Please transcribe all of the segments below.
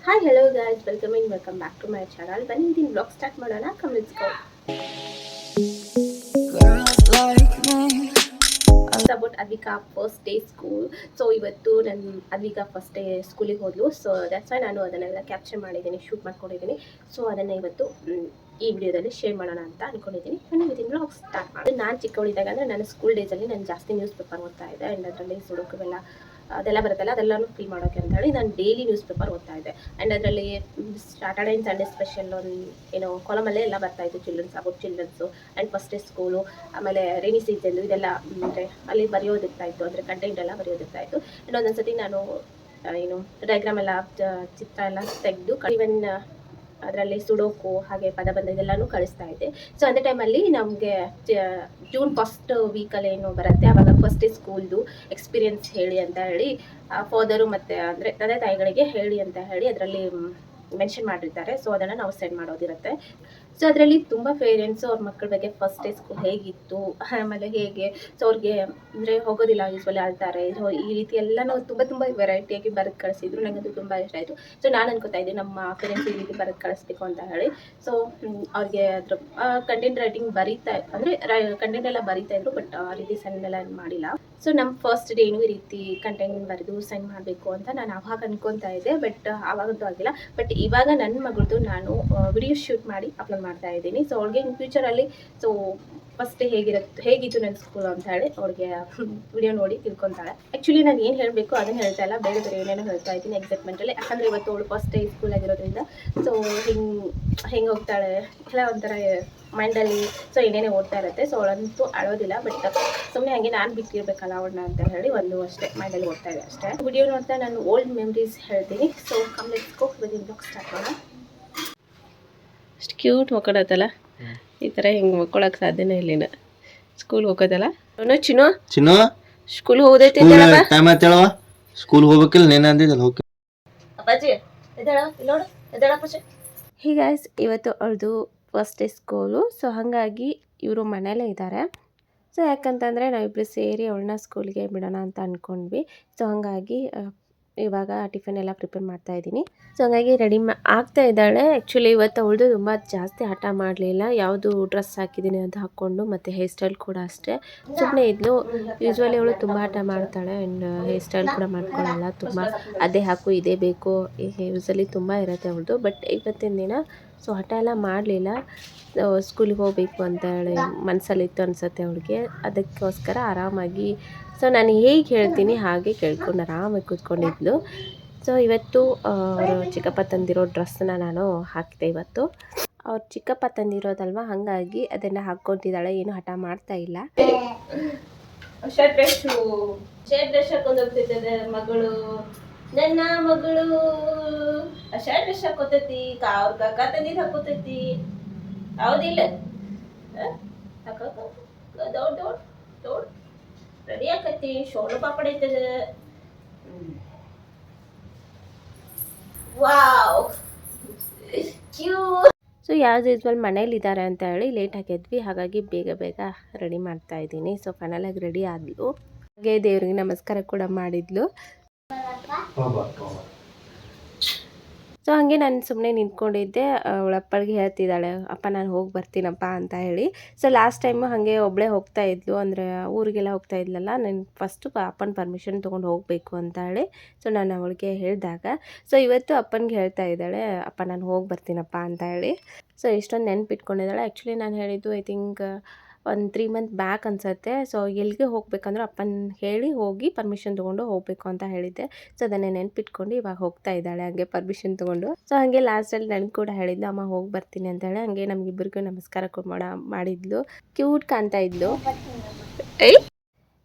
Hi, hello guys, welcome back to my channel. ಬನ್ನಿ ಇದೀನಿ blog start ಮಾಡೋಣ. Come let's go. About Advika first day school. So ಇವತ್ತು ನನ್ನ Advika first day ಸ್ಕೂಲಿಗೆ ಹೋದ್ಲು. ಸೊ ದಟ್ಸ್ ವೈ ನಾನು ಅದನ್ನೆಲ್ಲ ಕ್ಯಾಪ್ಚರ್ ಮಾಡಿದ್ದೀನಿ, ಶೂಟ್ ಮಾಡ್ಕೊಂಡಿದ್ದೀನಿ. ಸೊ ಅದನ್ನು ಇವತ್ತು ಈ ವಿಡಿಯೋದಲ್ಲಿ ಶೇರ್ ಮಾಡೋಣ ಅಂತ ಅನ್ಕೊಂಡಿದ್ದೀನಿ. ನಾನು ಇದನ್ನು ಬ್ಲಾಗ್ ಸ್ಟಾರ್ಟ್ ಮಾಡಿ. ನಾನು ಚಿಕ್ಕವಳಿದ್ದಾಗ ಅಂದರೆ ನನ್ನ ಸ್ಕೂಲ್ ಡೇಸಲ್ಲಿ ನಾನು ಜಾಸ್ತಿ ನ್ಯೂಸ್ ಪೇಪರ್ ಓದ್ತಾ ಇದ್ದೆ. ಆ್ಯಂಡ್ ಅದರಲ್ಲಿ ಸುಡೋಕವೆಲ್ಲ ಅದೆಲ್ಲ ಬರುತ್ತಲ್ಲ, ಅದೆಲ್ಲನೂ ಫ್ರೀ ಮಾಡೋಕ್ಕೆ ಅಂತ ಹೇಳಿ ನಾನು ಡೈಲಿ ನ್ಯೂಸ್ ಪೇಪರ್ ಓದ್ತಾ ಇದ್ದೆ. ಆ್ಯಂಡ್ ಅದರಲ್ಲಿ ಸ್ಯಾಟರ್ಡೇ ಆ್ಯಂಡ್ ಸಂಡೇ ಸ್ಪೆಷಲ್ ಒಂದು ಏನೋ ಕಾಲಮಲ್ಲೇ ಎಲ್ಲ ಬರ್ತಾಯಿತ್ತು, childrens and first day school, ಆಮೇಲೆ ರೈನಿ ಸೀಸನ್ ಇದೆಲ್ಲ ಅಂದರೆ ಅಲ್ಲಿ ಬರೆಯೋದಿರ್ತಾಯಿತ್ತು, ಅಂದರೆ ಕಂಟೆಂಟ್ ಎಲ್ಲ ಬರೆಯೋದಿರ್ತಾಯಿತ್ತು. ಆ್ಯಂಡ್ ಒಂದೊಂದು ಸತಿ ನಾನು ಏನು ಡಯಾಗ್ರಾಮ್ ಎಲ್ಲ ಚಿತ್ರ ಎಲ್ಲ ತೆಗೆದು ಇವನ್ ಅದರಲ್ಲಿ ಸುಡೋಕು ಹಾಗೆ ಪದಬಂಧ ಇದೆಲ್ಲನೂ ಕಳಿಸ್ತಾ ಇದ್ದೆ. ಸೊ ಅದೇ ಟೈಮಲ್ಲಿ ನಮಗೆ ಜೂನ್ ಫಸ್ಟ್ ವೀಕಲ್ಲಿ ಏನು ಬರುತ್ತೆ ಆವಾಗ ಫಸ್ಟ್ ಡೇ ಸ್ಕೂಲ್ದು ಎಕ್ಸ್ಪೀರಿಯನ್ಸ್ ಹೇಳಿ ಅಂತ ಹೇಳಿ ಫಾದರು ಮತ್ತು ಅಂದರೆ ತಂದೆ ತಾಯಿಗಳಿಗೆ ಹೇಳಿ ಅಂತ ಹೇಳಿ ಅದರಲ್ಲಿ ಮೆನ್ಷನ್ ಮಾಡಿರ್ತಾರೆ. ಸೊ ಅದನ್ನು ನಾವು ಸೆಂಡ್ ಮಾಡೋದಿರುತ್ತೆ. ಸೊ ಅದರಲ್ಲಿ ತುಂಬ ಪೇರೆಂಟ್ಸು ಅವ್ರ ಮಕ್ಕಳ ಬಗ್ಗೆ ಫಸ್ಟ್ ಡೇ ಸ್ಕೂಲ್ ಹೇಗಿತ್ತು, ಆಮೇಲೆ ಹೇಗೆ, ಸೊ ಅವ್ರಿಗೆ ಅಂದರೆ ಹೋಗೋದಿಲ್ಲ, ಯೂಸ್ವಲಿ ಆಳ್ತಾರೆ, ಈ ರೀತಿ ಎಲ್ಲ ನಾವು ತುಂಬ ವೆರೈಟಿಯಾಗಿ ಬರೆದು ಕಳಿಸಿದ್ರು. ನನಗಂತೂ ತುಂಬ ಇಷ್ಟ ಆಯಿತು. ಸೊ ನಾನು ಅನ್ಕೋತಾ ಇದ್ದೆ ನಮ್ಮ ಪೇರೆಂಟ್ಸ್ ಈ ರೀತಿ ಬರೆದು ಕಳಿಸ್ಬೇಕು ಅಂತ ಹೇಳಿ. ಸೊ ಅವ್ರಿಗೆ ಅದ್ರ ಕಂಟೆಂಟ್ ರೈಟಿಂಗ್ ಬರೀತಾ ಅಂದರೆ ಕಂಟೆಂಟ್ ಎಲ್ಲ ಬರೀತಾ ಇದ್ರು, ಬಟ್ ಆ ರೀತಿ ಸೆಂಡ್ ಎಲ್ಲ ಮಾಡಿಲ್ಲ. ಸೊ ನಮ್ಮ ಫಸ್ಟ್ ಡೇನು ಈ ರೀತಿ ಕಂಟೆಂಟ್ ಬರೆದು ಸೆಂಡ್ ಮಾಡಬೇಕು ಅಂತ ನಾನು ಆವಾಗ ಅನ್ಕೊತಾ ಇದ್ದೆ, ಬಟ್ ಆವಾಗಂತೂ ಆಗಿಲ್ಲ. ಬಟ್ ಇವಾಗ ನನ್ನ ಮಗಳದ್ದು ನಾನು ವಿಡಿಯೋ ಶೂಟ್ ಮಾಡಿ ಅಪ್ಲೋಡ್ ಮಾಡ್ತಾ ಇದ್ದೀನಿ. ಸೊ ಅವ್ಳಿಗೆ ಇನ್ ಫ್ಯೂಚರಲ್ಲಿ ಸೊ ಫಸ್ಟ್ ಡೇ ಹೇಗಿತ್ತು ನನ್ನ ಸ್ಕೂಲ್ ಅಂತ ಹೇಳಿ ಅವ್ರಿಗೆ ವಿಡಿಯೋ ನೋಡಿ ತಿಳ್ಕೊತಾಳೆ. ಆ್ಯಕ್ಚುಲಿ ನಾನು ಏನು ಹೇಳಬೇಕು ಅದನ್ನು ಹೇಳ್ತಾ ಇಲ್ಲ, ಬೇರೆ ಏನೇನೋ ಹೇಳ್ತಾ ಇದ್ದೀನಿ ಎಕ್ಸೈಟ್ಮೆಂಟಲ್ಲಿ. ಯಾಕಂದರೆ ಇವತ್ತು ಅವಳು ಫಸ್ಟ್ ಡೇ ಸ್ಕೂಲ್ ಆಗಿರೋದ್ರಿಂದ ಸೊ ಹೆಂಗೆ ಹೋಗ್ತಾಳೆ ಎಲ್ಲ ಒಂಥರ ಮೈಂಡಲ್ಲಿ ಸೊ ಏನೇನೇ ಓಡ್ತಾ ಇರುತ್ತೆ. ಸೊ ಅವಳಂತೂ ಅಳೋದಿಲ್ಲ, ಬಟ್ ಸುಮ್ಮನೆ ಹಾಗೆ ನಾನು ಬಿಟ್ಟಿರ್ಬೇಕಲ್ಲ ಅವಳನ್ನ ಅಂತ ಹೇಳಿ ಒಂದು ಅಷ್ಟೇ ಮೈಂಡಲ್ಲಿ ಓಡ್ತಾ ಇದೆ ಅಷ್ಟೇ. ವಿಡಿಯೋ ನೋಡ್ತಾ ನಾನು ಓಲ್ಡ್ ಮೆಮ್ರೀಸ್ ಹೇಳ್ತೀನಿ. So come let's go, within blog start ಮಾಡೋಣ. ಅಷ್ಟು ಕ್ಯೂಟ್ ಮಕ್ಕಳತ್ತಲ್ಲ, ಈ ಥರ ಹಿಂಗೆ ಮಕ್ಕಳಕ್ಕೆ ಸಾಧ್ಯನೇ ಇಲ್ಲಿನ. ಸ್ಕೂಲ್ ಹೋಗೋದಲ್ಲ ಚಿನ್ನು ಚಿನ್ನು ಸ್ಕೂಲ್ ಹೋದೈತಿ ಸ್ಕೂಲ್ ಹೋಗ್ಬೇಕಿಲ್ಲ ನೇನ ಅಂದಿದ್ದಲ್ಲ ಹೋಗಿ ಅಪ್ಪಾಜಿ ಎದ್ದೇಳ ನೋಡು ಎದ್ದೇಳ ಅಪ್ಪಾಜಿ. ಹೀಗಾಯ್ಸ್ ಇವತ್ತು ಅವ್ರದ್ದು ಫಸ್ಟ್ ಡೇ ಸ್ಕೂಲು. ಸೊ ಹಾಗಾಗಿ ಇವರು ಮನೇಲೇ ಇದ್ದಾರೆ. ಸೊ ಯಾಕಂತಂದರೆ ನಾವಿಬ್ಬರು ಸೇರಿ ಅವಳನ್ನ ಸ್ಕೂಲಿಗೆ ಬಿಡೋಣ ಅಂತ ಅಂದ್ಕೊಂಡ್ವಿ. ಸೊ ಹಾಗಾಗಿ ಇವಾಗ ಟಿಫನ್ ಎಲ್ಲ ಪ್ರಿಪೇರ್ ಮಾಡ್ತಾಯಿದ್ದೀನಿ. ಸೊ ಹಾಗಾಗಿ ರೆಡಿ ಆಗ್ತಾ ಇದ್ದಾಳೆ. ಆ್ಯಕ್ಚುಲಿ ಇವತ್ತು ಅವಳದು ತುಂಬ ಜಾಸ್ತಿ ಹಠ ಮಾಡಲಿಲ್ಲ, ಯಾವುದು ಡ್ರೆಸ್ ಹಾಕಿದ್ದೀನಿ ಅಂತ ಹಾಕ್ಕೊಂಡು, ಮತ್ತು ಹೇರ್ ಸ್ಟೈಲ್ ಕೂಡ ಅಷ್ಟೇ ಸುಮ್ಮನೆ ಇದ್ಲು. ಯೂಶ್ವಲಿ ಅವಳು ತುಂಬ ಹಠ ಮಾಡ್ತಾಳೆ ಆ್ಯಂಡ್ ಹೇರ್ ಸ್ಟೈಲ್ ಕೂಡ ಮಾಡ್ಕೊಳ್ಳಲ್ಲ, ತುಂಬ ಅದೇ ಹಾಕು ಇದೇ ಬೇಕು ಯೂಸಲಿ ತುಂಬ ಇರುತ್ತೆ ಅವಳದು. ಬಟ್ ಇವತ್ತಿನ ದಿನ ಸೊ ಹಠ ಎಲ್ಲ ಮಾಡಲಿಲ್ಲ. ಸ್ಕೂಲಿಗೆ ಹೋಗಬೇಕು ಅಂತ ಹೇಳಿ ಮನಸ್ಸಲ್ಲಿತ್ತು ಅನಿಸುತ್ತೆ ಅವಳಿಗೆ. ಅದಕ್ಕೋಸ್ಕರ ಆರಾಮಾಗಿ ಸೊ ನಾನು ಹೇಗೆ ಹೇಳ್ತೀನಿ ಹಾಗೆ ಕೇಳ್ಕೊಂಡು ಆರಾಮಾಗಿ ಕೂತ್ಕೊಂಡಿದ್ಲು. ಸೊ ಇವತ್ತು ಅವರು ಚಿಕ್ಕಪ್ಪ ತಂದಿರೋ ಡ್ರೆಸ್ಸನ್ನ ನಾನು ಹಾಕಿದೆ ಇವತ್ತು. ಅವ್ರು ಚಿಕ್ಕಪ್ಪ ತಂದಿರೋದಲ್ವ, ಹಾಗಾಗಿ ಅದನ್ನು ಹಾಕ್ಕೊತಿದ್ದಾಳೆ, ಏನು ಹಠ ಮಾಡ್ತಾ ಇಲ್ಲ. ಶರ್ಟ್ ಡ್ರೆಸ್ ಹಾಕೊಂಡು ಹೋಗ್ತಿದ್ದಾರೆ ಮಗಳು, ನನ್ನ ಮಗಳು ಶರ್ಟ್ ಡ್ರೆಸ್ ಹಾಕೋತೈತಿ, ಅವ್ರ ಕಾಕ ತಂದಿದ್ದು ಹಾಕೋತೈತಿ, ಹೌದಿಲ್ಲ? ದೌಡ್ ದೌಡ್ ದೌಡ್ ರೆಡಿ ಆಕೈತಿ, ಶೋನು ಪಾಪಡ್ ಐತದ. Wow cute. ಸೊ ಯಾವ್ದು ಯೂಸ್ವಲ್ ಮನೇಲಿದ್ದಾರೆ ಅಂತ ಹೇಳಿ ಲೇಟ್ ಆಗಿದ್ವಿ, ಹಾಗಾಗಿ ಬೇಗ ರೆಡಿ ಮಾಡ್ತಾ ಇದ್ದೀನಿ. ಸೊ ಫೈನಲಾಗಿ ರೆಡಿ ಆದ್ಲು. ಹಾಗೆ ದೇವ್ರಿಗೆ ನಮಸ್ಕಾರ ಕೂಡ ಮಾಡಿದ್ಲು. ಸೊ ಹಾಗೆ ನಾನು ಸುಮ್ಮನೆ ನಿಂತ್ಕೊಂಡಿದ್ದೆ. ಅವಳಪ್ಪಳಿಗೆ ಹೇಳ್ತಿದ್ದಾಳೆ, ಅಪ್ಪ ನಾನು ಹೋಗಿ ಬರ್ತೀನಪ್ಪ ಅಂತ ಹೇಳಿ. ಸೊ ಲಾಸ್ಟ್ ಟೈಮು ಹಾಗೆ ಒಬ್ಬಳೇ ಹೋಗ್ತಾ ಇದ್ಲು, ಅಂದರೆ ಊರಿಗೆಲ್ಲ ಹೋಗ್ತಾ ಇದ್ಲಲ್ಲ, ನಾನು ಫಸ್ಟು ಅಪ್ಪನ ಪರ್ಮಿಷನ್ ತೊಗೊಂಡು ಹೋಗಬೇಕು ಅಂತ ಹೇಳಿ. ಸೊ ನಾನು ಅವಳಿಗೆ ಹೇಳಿದಾಗ ಸೊ ಇವತ್ತು ಅಪ್ಪನಿಗೆ ಹೇಳ್ತಾ ಇದ್ದಾಳೆ, ಅಪ್ಪ ನಾನು ಹೋಗಿ ಬರ್ತೀನಪ್ಪ ಅಂತ ಹೇಳಿ. ಸೊ ಇಷ್ಟೊಂದು ನೆನಪಿಟ್ಕೊಂಡಿದ್ದಾಳೆ. ಆ್ಯಕ್ಚುಲಿ ನಾನು ಹೇಳಿದ್ದು ಐ ಥಿಂಕ್ ಒಂದು 3 ಮಂತ್ ಬ್ಯಾಕ್ ಅನಿಸುತ್ತೆ. ಸೊ ಎಲ್ಲಿಗೆ ಹೋಗ್ಬೇಕಂದ್ರೆ ಅಪ್ಪನ ಹೇಳಿ ಹೋಗಿ ಪರ್ಮಿಷನ್ ತೊಗೊಂಡು ಹೋಗಬೇಕು ಅಂತ ಹೇಳಿದ್ದೆ. ಸೊ ಅದನ್ನೇ ನೆನಪಿಟ್ಕೊಂಡು ಇವಾಗ ಹೋಗ್ತಾ ಇದ್ದಾಳೆ ಹಂಗೆ ಪರ್ಮಿಷನ್ ತೊಗೊಂಡು. ಸೊ ಹಾಗೆ ಲಾಸ್ಟಲ್ಲಿ ನನಗೆ ಕೂಡ ಹೇಳಿದ್ಲು, ಅಮ್ಮ ಹೋಗಿ ಬರ್ತೀನಿ ಅಂತ ಹೇಳಿ. ಹಂಗೆ ನಮಗಿಬ್ಬರಿಗೂ ನಮಸ್ಕಾರ ಮಾಡಿದ್ಲು. ಕ್ಯೂಟ್ ಕಾಣ್ತಾ ಇದ್ಲು.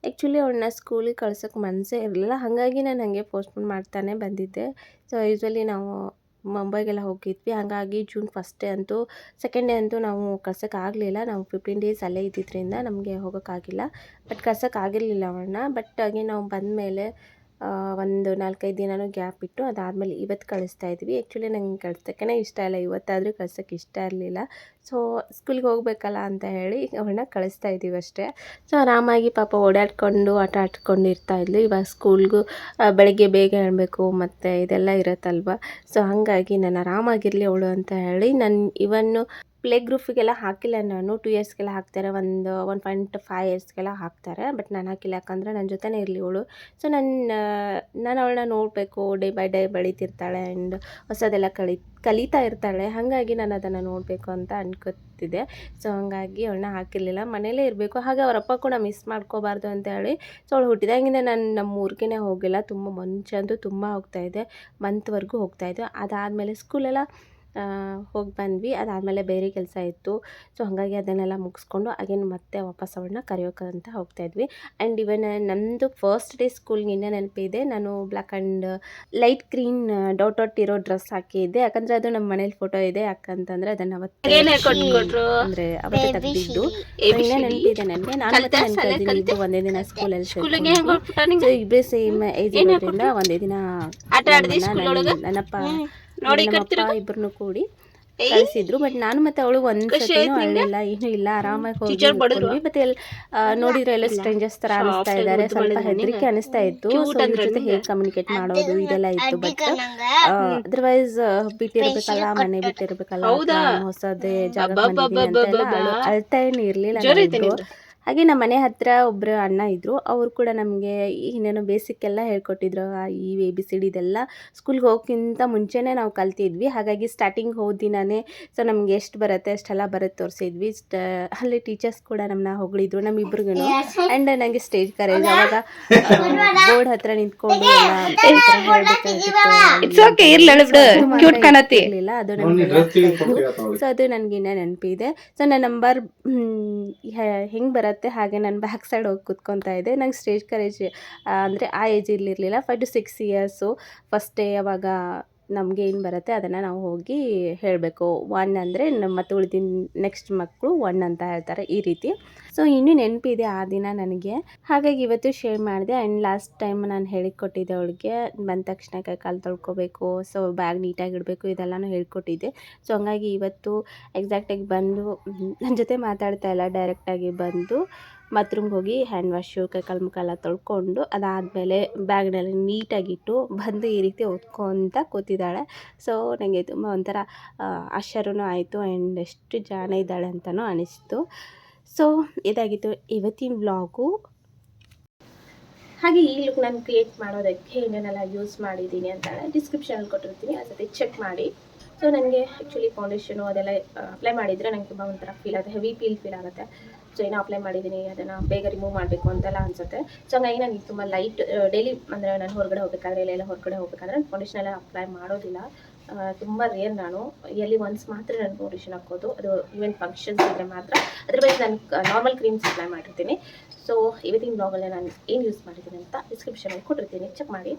ಆ್ಯಕ್ಚುಲಿ ಅವಳನ್ನ ಸ್ಕೂಲಿಗೆ ಕಳ್ಸೋಕ್ಕೆ ಮನಸ್ಸೇ ಇರಲಿಲ್ಲ, ಹಾಗಾಗಿ ನಾನು ಹಾಗೆ ಪೋಸ್ಟ್ಪೋನ್ ಮಾಡ್ತಾನೆ ಬಂದಿದ್ದೆ. ಸೊ ಯೂಶ್ವಲಿ ನಾವು ಮುಂಬೈಗೆಲ್ಲ ಹೋಗಿದ್ವಿ, ಹಾಗಾಗಿ ಜೂನ್ ಫಸ್ಟ್ ಡೇ ಅಂತೂ ಸೆಕೆಂಡ್ ಡೇ ಅಂತೂ ನಾವು ಕಳ್ಸೋಕ್ಕಾಗಲಿಲ್ಲ. ನಾವು 15 ಡೇಸ್ ಅಲ್ಲೇ ಇದ್ದಿದ್ದರಿಂದ ನಮಗೆ ಹೋಗೋಕ್ಕಾಗಿಲ್ಲ, ಬಟ್ ಕಳ್ಸೋಕ್ಕಾಗಿರಲಿಲ್ಲ ಅವಳನ್ನ. ಬಟ್ ಹಾಗೆ ನಾವು ಬಂದಮೇಲೆ ಒಂದು 4-5 ದಿನನೂ ಗ್ಯಾಪ್ ಇಟ್ಟು ಅದಾದಮೇಲೆ ಇವತ್ತು ಕಳಿಸ್ತಾ ಇದ್ವಿ. ಆ್ಯಕ್ಚುಲಿ ನಂಗೆ ಕಳ್ಸೋಕ್ಕೇ ಇಷ್ಟ ಇಲ್ಲ, ಇವತ್ತಾದರೂ ಕಳ್ಸೋಕ್ಕೆ ಇಷ್ಟ ಇರಲಿಲ್ಲ. ಸೊ ಸ್ಕೂಲ್ಗೆ ಹೋಗ್ಬೇಕಲ್ಲ ಅಂತ ಹೇಳಿ ಅವಳನ್ನ ಕಳಿಸ್ತಾ ಇದ್ದೀವಿ ಅಷ್ಟೇ. ಸೊ ಆರಾಮಾಗಿ ಪಾಪ ಓಡಾಡ್ಕೊಂಡು ಆಟ ಆಡ್ಕೊಂಡು ಇರ್ತಾಯಿದ್ಲು. ಇವಾಗ ಸ್ಕೂಲ್ಗೂ ಬೆಳಗ್ಗೆ ಬೇಗ ಹೇಳಬೇಕು ಮತ್ತು ಇದೆಲ್ಲ ಇರುತ್ತಲ್ವ. ಸೊ ಹಾಗಾಗಿ ನಾನು ಆರಾಮಾಗಿರಲಿ ಅವಳು ಅಂತ ಹೇಳಿ ನಾನು ಇವನ್ನು ಪ್ಲೇ ಗ್ರೂಪಿಗೆಲ್ಲ ಹಾಕಿಲ್ಲ. ನಾನು 2 ಇಯರ್ಸ್ಗೆಲ್ಲ ಹಾಕ್ತಾರೆ, 1.5 ಇಯರ್ಸ್ಗೆಲ್ಲ ಹಾಕ್ತಾರೆ. ಬಟ್ ನಾನು ಹಾಕಿಲ್ಲ, ಯಾಕಂದರೆ ನನ್ನ ಜೊತೆನೇ ಇರಲಿ ಅವಳು. ಸೊ ನಾನು ಅವಳನ್ನ ನೋಡಬೇಕು, ಡೇ ಬೈ ಡೇ ಬೆಳೀತಿರ್ತಾಳೆ ಆ್ಯಂಡ್ ಹೊಸದೆಲ್ಲ ಕಲಿತಾ ಇರ್ತಾಳೆ. ಹಾಗಾಗಿ ನಾನು ಅದನ್ನು ನೋಡಬೇಕು ಅಂತ ಅನ್ಕೋತಿದ್ದೆ. ಸೊ ಹಾಗಾಗಿ ಅವಳನ್ನ ಹಾಕಿರಲಿಲ್ಲ, ಮನೇಲೇ ಇರಬೇಕು. ಹಾಗೆ ಅವರಪ್ಪ ಕೂಡ ಮಿಸ್ ಮಾಡ್ಕೋಬಾರ್ದು ಅಂತ ಹೇಳಿ ಸೊ ಅವಳು ಹುಟ್ಟಿದಾಗಿಂದ ನಾನು ನಮ್ಮ ಊರಿಗೇ ಹೋಗಿಲ್ಲ. ತುಂಬ ಮುಂಚೆ ಅಂತೂ ತುಂಬ ಹೋಗ್ತಾಯಿದ್ದೆ, ಮಂತ್ವರೆಗೂ ಹೋಗ್ತಾಯಿದ್ದೆ. ಅದಾದಮೇಲೆ ಸ್ಕೂಲೆಲ್ಲ ಹೋಗಿ ಬಂದ್ವಿ. ಅದಾದಮೇಲೆ ಬೇರೆ ಕೆಲಸ ಇತ್ತು. ಸೊ ಹಾಗಾಗಿ ಅದನ್ನೆಲ್ಲ ಮುಗಿಸ್ಕೊಂಡು ಅಗೇನ್ ಮತ್ತೆ ವಾಪಸ್ ಅವಳನ್ನ ಕರೆಯೋಕ್ಕಂತ ಹೋಗ್ತಾಯಿದ್ವಿ. ಆ್ಯಂಡ್ ಇವನ್ ನಮ್ಮದು ಫಸ್ಟ್ ಡೇ ಸ್ಕೂಲ್ಗೆ ಇನ್ನೂ ನೆನಪಿದೆ. ನಾನು black and light green dot ಇರೋ ಡ್ರೆಸ್ ಹಾಕಿದ್ದೆ, ಯಾಕಂದರೆ ಅದು ನಮ್ಮ ಮನೇಲಿ ಫೋಟೋ ಇದೆ. ಯಾಕಂತಂದರೆ ಅದನ್ನು ಅವತ್ತೇ ಅಂದರೆ ಅವತ್ತೇ ತೆಗೆದಿದ್ದು ಇನ್ನೇ ನೆನಪಿದೆ ನನಗೆ. ನಾನು ಮತ್ತೆ ನನ್ನ ಕಸಿನ್ ಇಬ್ಬರು ಒಂದೇ ದಿನ ಸ್ಕೂಲಲ್ಲಿ ಸೇರ್ಕೊಂಡು, ಸೊ ಇಬ್ಬರೇ ಸೇಮ್ ಏಜ್ ಇರೋದ್ರಿಂದ ಒಂದೇ ದಿನ ನನ್ನಪ್ಪ ಇಬ್ಬರನ್ನು ಕೂಡಿ ಕಳಿಸಿದ್ರು. ಬಟ್ ನಾನು ಮತ್ತೆ ಅವಳು ಒಂದ್ಸತಿನೂ ಅಳ್ಳಿಲ್ಲ, ಏನೂ ಇಲ್ಲ, ಆರಾಮಾಗಿ ಹೋಗಿ. ಮತ್ತೆ ನೋಡಿದ್ರೆ ಎಲ್ಲ ಸ್ಟ್ರೇಂಜರ್ಸ್ ಥರ ಅನಿಸ್ತಾ ಇದ್ದಾರೆ. ಸ್ವಲ್ಪ ಹೆದರಿಕೆ ಅನಿಸ್ತಾ ಇತ್ತು. ಸೊ ಇದ್ರ ಜೊತೆ ಹೇಗೆ ಕಮ್ಯುನಿಕೇಟ್ ಮಾಡೋದು ಇದೆಲ್ಲ ಇತ್ತು. ಬಟ್ ಅದರ್ವೈಸ್ ಬಿಟ್ಟಿರ್ಬೇಕಲ್ಲ, ಮನೆ ಬಿಟ್ಟಿರ್ಬೇಕಲ್ಲ, ಹೊಸದೇ ಜಾಗ ಅಳ್ತಾ ಏನು ಇರಲಿಲ್ಲ. ಹಾಗೆ ನಮ್ಮ ಮನೆ ಹತ್ತಿರ ಒಬ್ಬರು ಅಣ್ಣ ಇದ್ದರು. ಅವರು ಕೂಡ ನಮಗೆ ಇನ್ನೇನೋ ಬೇಸಿಕ್ ಎಲ್ಲ ಹೇಳ್ಕೊಟ್ಟಿದ್ರು. ಈ ABCD ಇದೆಲ್ಲ ಸ್ಕೂಲ್ಗೆ ಹೋಗೋಕ್ಕಿಂತ ಮುಂಚೆನೇ ನಾವು ಕಲ್ತಿದ್ವಿ. ಹಾಗಾಗಿ ಸ್ಟಾರ್ಟಿಂಗ್ ಹೋದ ದಿನವೇ ಸೊ ನಮಗೆ ಎಷ್ಟು ಬರುತ್ತೆ ಅಷ್ಟೆಲ್ಲ ಬರೋದು ತೋರಿಸಿದ್ವಿ. ಅಲ್ಲಿ ಟೀಚರ್ಸ್ ಕೂಡ ನಮ್ಮನ್ನ ಹೊಗಳಿದ್ರು, ನಮ್ಮಿಬ್ರಿಗೂ. ಆ್ಯಂಡ್ ನನಗೆ ಸ್ಟೇಜ್ ಕರೇಜ್ ಅವಾಗ ಬೋರ್ಡ್ ಹತ್ರ ನಿಂತ್ಕೊಂಡು ಇರಲಿಲ್ಲ, ಅದು ನನಗೆ ಸೊ ಅದು ನನಗೆ ಇನ್ನೂ ನೆನಪಿದೆ. ಸೊ ನನ್ನ ನಂಬರ್ ಹೆಂಗೆ ಬರುತ್ತೆ ಹಾಗೆ ನಾನು ಬ್ಯಾಕ್ ಸೈಡ್ ಹೋಗಿ ಕೂತ್ಕೊತಾ ಇದ್ದೆ. ನಂಗೆ ಸ್ಟೇಜ್ ಕರೇಜ್ ಅಂದರೆ ಆ ಏಜ್ ಇರಲಿಲ್ಲ, 5 to 6 ಇಯರ್ಸು. ಫಸ್ಟ್ ಡೇ ಅವಾಗ ನಮಗೆ ಏನು ಬರುತ್ತೆ ಅದನ್ನು ನಾವು ಹೋಗಿ ಹೇಳಬೇಕು. 1 ಅಂದರೆ ಮತ್ತು ಉಳಿದಿನ ನೆಕ್ಸ್ಟ್ ಮಕ್ಕಳು 1 ಅಂತ ಹೇಳ್ತಾರೆ, ಈ ರೀತಿ. ಸೊ ಇನ್ನೂ ನೆನಪಿದೆ ಆ ದಿನ ನನಗೆ, ಹಾಗಾಗಿ ಇವತ್ತು ಶೇರ್ ಮಾಡಿದೆ. ಆ್ಯಂಡ್ ಲಾಸ್ಟ್ ಟೈಮ್ ನಾನು ಹೇಳಿಕೊಟ್ಟಿದ್ದೆ ಅವಳಿಗೆ, ಬಂದ ತಕ್ಷಣ ಕೈ ಕಾಲು ತೊಳ್ಕೊಬೇಕು, ಸೊ ಬ್ಯಾಗ್ ನೀಟಾಗಿ ಇಡಬೇಕು, ಇದೆಲ್ಲನೂ ಹೇಳ್ಕೊಟ್ಟಿದ್ದೆ. ಸೊ ಹಂಗಾಗಿ ಇವತ್ತು ಎಕ್ಸಾಕ್ಟಾಗಿ ಬಂದು ನನ್ನ ಜೊತೆ ಮಾತಾಡ್ತಾ ಇಲ್ಲ, ಡೈರೆಕ್ಟಾಗಿ ಬಂದು ಬಾತ್ರೂಮ್ಗೆ ಹೋಗಿ ಹ್ಯಾಂಡ್ ವಾಶು, ಕೈ ಕಾಲು ಮುಖ ಎಲ್ಲ ತೊಳ್ಕೊಂಡು ಅದಾದಮೇಲೆ ಬ್ಯಾಗ್ನೆಲ್ಲ ನೀಟಾಗಿಟ್ಟು ಬಂದು ಈ ರೀತಿ ಓದ್ಕೊತ ಕೂತಿದ್ದಾಳೆ. ಸೊ ನನಗೆ ತುಂಬ ಒಂಥರ ಆಶ್ಚರ್ಯನೂ ಆಯಿತು ಆ್ಯಂಡ್ ಎಷ್ಟು ಜಾಣ ಇದ್ದಾಳೆ ಅಂತಲೂ ಅನಿಸ್ತು. ಸೊ ಇದಾಗಿತ್ತು ಇವತ್ತಿನ ವ್ಲಾಗು. ಹಾಗೆ ಈ ಲುಕ್ ನಾನು ಕ್ರಿಯೇಟ್ ಮಾಡೋದಕ್ಕೆ ಏನೇನೆಲ್ಲ ಯೂಸ್ ಮಾಡಿದ್ದೀನಿ ಅಂತ ಡಿಸ್ಕ್ರಿಪ್ಷನಲ್ಲಿ ಕೊಟ್ಟಿರ್ತೀನಿ, ಅದಕ್ಕೆ ಚೆಕ್ ಮಾಡಿ. ಸೊ ನನಗೆ ಆ್ಯಕ್ಚುಲಿ ಫೌಂಡೇಶನು ಅದೆಲ್ಲ ಅಪ್ಲೈ ಮಾಡಿದರೆ ನನಗೆ ತುಂಬ ಒಂಥರ ಫೀಲ್ ಆಗುತ್ತೆ, ಹೆವಿ ಫೀಲ್ ಆಗುತ್ತೆ. ಸೊ ಏನೋ ಅಪ್ಲೈ ಮಾಡಿದ್ದೀನಿ, ಅದನ್ನು ಬೇಗ ರಿಮೂವ್ ಮಾಡಬೇಕು ಅಂತೆಲ್ಲ ಅನಿಸುತ್ತೆ. ಸೊ ಹಂಗಾಗಿ ನನಗೆ ತುಂಬ ಲೈಟ್ ಡೈಲಿ ಅಂದರೆ ನಾನು ಹೊರಗಡೆ ಹೋಗಬೇಕಾದ್ರೆ ಎಲ್ಲ ಹೊರಗಡೆ ಹೋಗಬೇಕಾದ್ರೆ ನಾನು ಫೌಂಡೇಶನ್ ಎಲ್ಲ ಅಪ್ಲೈ ಮಾಡೋದಿಲ್ಲ. ತುಂಬ ರೇರ್, ನಾನು ಇಯರ್ಲಿ ಒನ್ಸ್ ಮಾತ್ರ ನಾನು ಫೌಂಡೇಶನ್ ಹಾಕೋದು, ಅದು ಈವೆಂಟ್ ಫಂಕ್ಷನ್ಸ್ ಇದ್ದರೆ ಮಾತ್ರ. ಅದರ್ವೈಸ್ ನಾನು ನಾರ್ಮಲ್ ಕ್ರೀಮ್ಸ್ ಅಪ್ಲೈ ಮಾಡಿರ್ತೀನಿ. ಸೊ ಇವತ್ತಿನ ಬ್ಲಾಗಲ್ಲಿ ನಾನು ಏನು ಯೂಸ್ ಮಾಡಿದ್ದೀನಿ ಅಂತ ಡಿಸ್ಕ್ರಿಪ್ಷನಲ್ಲಿ ಕೊಟ್ಟಿರ್ತೀನಿ, ಚೆಕ್ ಮಾಡಿ.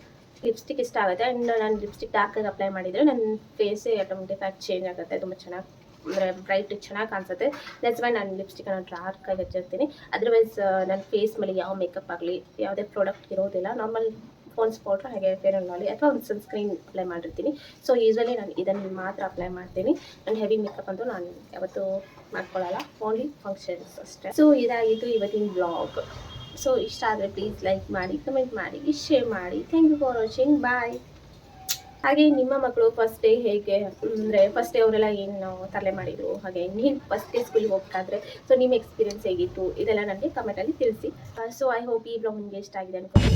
ಲಿಪ್ಸ್ಟಿಕ್ ಇಷ್ಟ ಆಗುತ್ತೆ. ಆ್ಯಂಡ್ ನಾನು ಲಿಪ್ಸ್ಟಿಕ್ ಡಾರ್ಕಾಗಿ ಅಪ್ಲೈ ಮಾಡಿದರೆ ನನ್ನ ಫೇಸೇ ಆಟೋಮೆಟಿಕ್ ಆಗಿ ಚೇಂಜ್ ಆಗುತ್ತೆ, ತುಂಬ ಚೆನ್ನಾಗಿ ಅಂದರೆ ಬ್ರೈಟ್ ಚೆನ್ನಾಗಿ ಕಾಣಿಸುತ್ತೆ. ದಟ್ಸ್ ವೈ ನಾನು ಲಿಪ್ಸ್ಟಿಕನ್ನು ಡಾರ್ಕಾಗಿ ಹಚ್ಚಿರ್ತೀನಿ. ಅದರ್ವೈಸ್ ನನ್ನ ಫೇಸ್ ಮೇಲೆ ಯಾವ ಮೇಕಪ್ ಆಗಲಿ ಯಾವುದೇ ಪ್ರಾಡಕ್ಟ್ ಇರೋದಿಲ್ಲ. ನಾರ್ಮಲ್ ಫೋನ್ಸ್ ಪೌಡ್ರ್ ಹಾಗೆ ಫೇರ್ ಆ್ಯಂಡ್ ಲವ್ಲಿ ಅಥವಾ ಒಂದು ಸನ್ಸ್ಕ್ರೀನ್ ಅಪ್ಲೈ ಮಾಡಿರ್ತೀನಿ. ಸೊ ಯೂಸ್ವಲಿ ನಾನು ಇದನ್ನು ಮಾತ್ರ ಅಪ್ಲೈ ಮಾಡ್ತೀನಿ. ನಾನು ಹೆವಿ ಮೇಕಪ್ ಅಂತೂ ನಾನು ಯಾವತ್ತೂ ಮಾಡ್ಕೊಳ್ಳಲ್ಲ, ಓನ್ಲಿ ಫಂಕ್ಷನ್ಸ್ ಅಷ್ಟೇ. ಸೊ ಇದಾಗಿತ್ತು ಇವತ್ತಿನ ಬ್ಲಾಗ್. ಸೊ ಇಷ್ಟ ಆದರೆ ಪ್ಲೀಸ್ ಲೈಕ್ ಮಾಡಿ, ಕಮೆಂಟ್ ಮಾಡಿ, ಶೇರ್ ಮಾಡಿ. ಥ್ಯಾಂಕ್ ಯು ಫಾರ್ ವಾಚಿಂಗ್, ಬಾಯ್. ಹಾಗೆ ನಿಮ್ಮ ಮಕ್ಕಳು ಫಸ್ಟ್ ಡೇ ಹೇಗೆ ಅಂದರೆ ಫಸ್ಟ್ ಡೇ ಅವರೆಲ್ಲ ಏನು ತರಲೆ ಮಾಡಿದರು, ಹಾಗೆ ನೀವು ಫಸ್ಟ್ ಡೇ ಸ್ಕೂಲಿಗೆ ಹೋಗ್ಬೇಕಾದ್ರೆ ಸೊ ನಿಮ್ಮ ಎಕ್ಸ್ಪೀರಿಯನ್ಸ್ ಹೇಗಿತ್ತು ಇದೆಲ್ಲ ನನಗೆ ಕಮೆಂಟಲ್ಲಿ ತಿಳಿಸಿ. ಸೊ ಐ ಹೋಪ್ ಈ ಬ್ಲಾಗ್ ನಿಮಗೆ ಇಷ್ಟ ಆಗಿದೆ ಅನ್ಕೊಂಡು